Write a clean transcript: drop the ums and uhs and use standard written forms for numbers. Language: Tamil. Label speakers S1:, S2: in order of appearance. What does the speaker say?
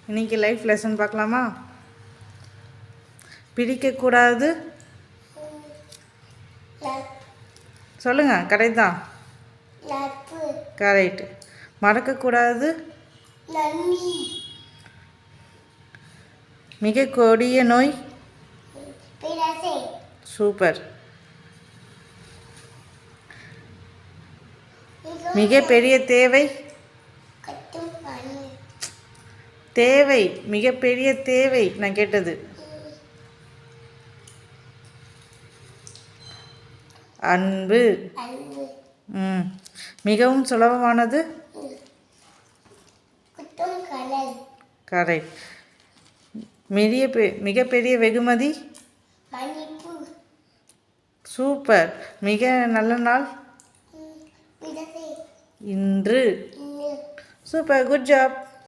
S1: இன்னைக்கு லைஃப் லெசன் பார்க்கலாமா? பிடிக்கக்கூடாது சொல்லுங்க. கரெக்ட் தான். கரெக்ட். மறக்கக்கூடாது மிக கொடிய நோய். சூப்பர். மிகப்பெரிய தேவை. தேவை மிகப்பெரிய தேவை நான் கேட்டது. அன்பு. மிகவும் சுலபமானது. கரெக்ட். மிகப்பெரிய வெகுமதி. சூப்பர். மிக நல்ல நாள் இன்று. சூப்பர். Good job.